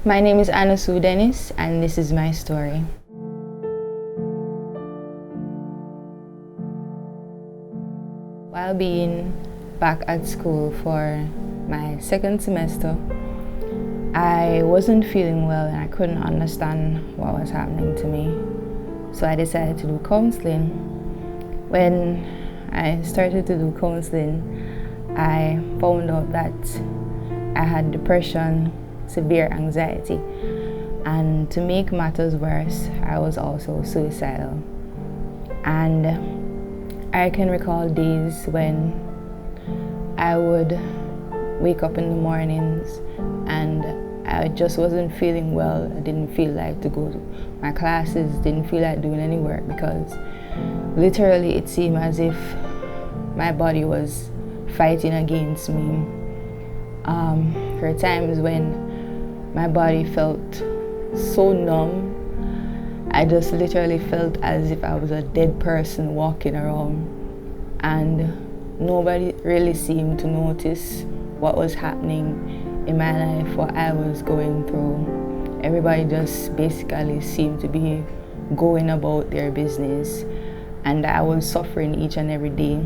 My name is Anna Sue Dennis, and this is my story. While being back at school for my second semester, I wasn't feeling well and I couldn't understand what was happening to me. So I decided to do counseling. When I started to do counseling, I found out that I had depression, severe anxiety, and to make matters worse, I was also suicidal. And I can recall days when I would wake up in the mornings and I just wasn't feeling well. I didn't feel like to go to my classes, didn't feel like doing any work because literally it seemed as if my body was fighting against me. There were times when my body felt so numb. I just literally felt as if I was a dead person walking around, and nobody really seemed to notice what was happening in my life, what I was going through. Everybody just basically seemed to be going about their business, and I was suffering each and every day.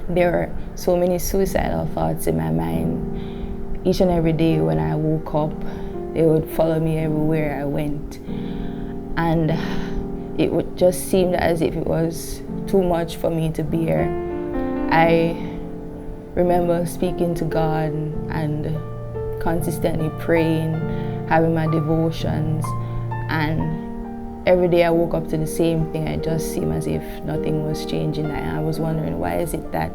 There were so many suicidal thoughts in my mind. Each and every day when I woke up, they would follow me everywhere I went. And it would just seem as if it was too much for me to bear. I remember speaking to God and consistently praying, having my devotions, and every day I woke up to the same thing. It just seemed as if nothing was changing. And I was wondering, why is it that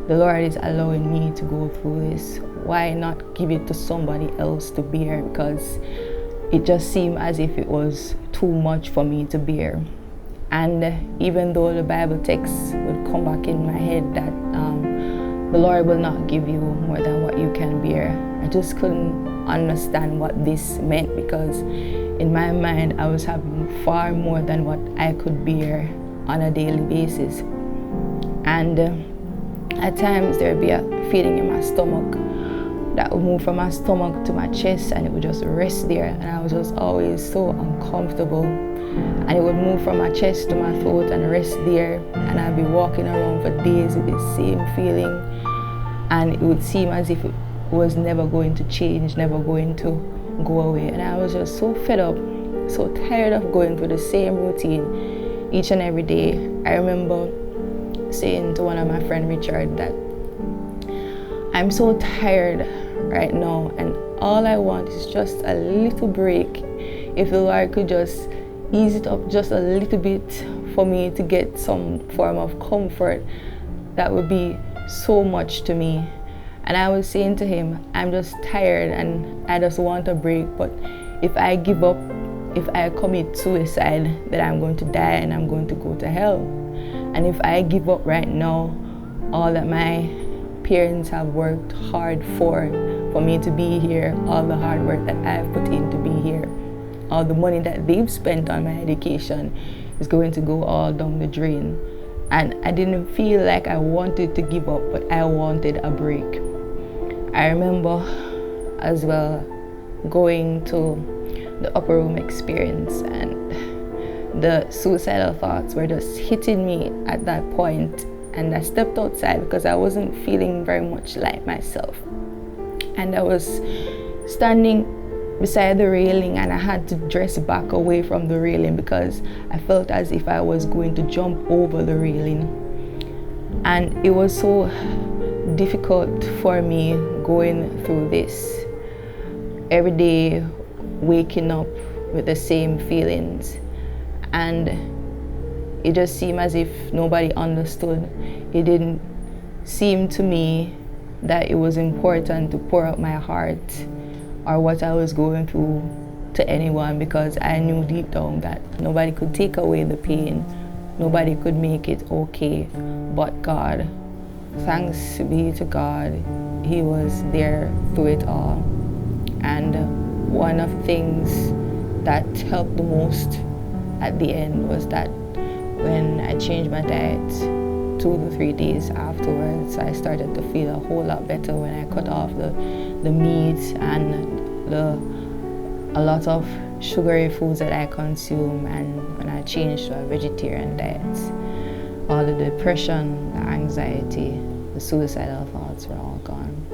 the Lord is allowing me to go through this? Why not give it to somebody else to bear? Because it just seemed as if it was too much for me to bear. And even though the Bible text would come back in my head that the Lord will not give you more than what you can bear, I just couldn't understand what this meant, because in my mind I was having far more than what I could bear on a daily basis. And at times there would be a feeling in my stomach that would move from my stomach to my chest, and it would just rest there, and I was just always so uncomfortable. And it would move from my chest to my throat and rest there, and I'd be walking around for days with the same feeling, and it would seem as if it was never going to change, never going to go away. And I was just so fed up, so tired of going through the same routine each and every day. I remember saying to one of my friends, Richard, that I'm so tired right now, and all I want is just a little break. If the Lord could just ease it up just a little bit for me to get some form of comfort, that would be so much to me. And I was saying to him, I'm just tired and I just want a break, but if I give up, if I commit suicide, then I'm going to die and I'm going to go to hell. And if I give up right now, all that my parents have worked hard for me to be here, all the hard work that I've put in to be here, all the money that they've spent on my education is going to go all down the drain. And I didn't feel like I wanted to give up, but I wanted a break. I remember as well going to the upper room experience, and the suicidal thoughts were just hitting me at that point. And I stepped outside because I wasn't feeling very much like myself. And I was standing beside the railing, and I had to dress back away from the railing because I felt as if I was going to jump over the railing. And it was so difficult for me going through this every day, waking up with the same feelings. And it just seemed as if nobody understood. It didn't seem to me that it was important to pour out my heart or what I was going through to anyone, because I knew deep down that nobody could take away the pain, nobody could make it okay but God. Thanks be to God, He was there through it all. And one of the things that helped the most at the end was that when I changed my diet 2 to 3 days afterwards, I started to feel a whole lot better when I cut off the meat and the a lot of sugary foods that I consume, and when I changed to a vegetarian diet, all the depression, the anxiety, the suicidal thoughts were all gone.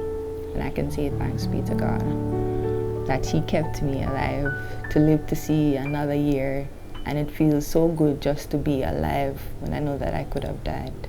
And I can say thanks be to God that He kept me alive to live to see another year, and it feels so good just to be alive when I know that I could have died.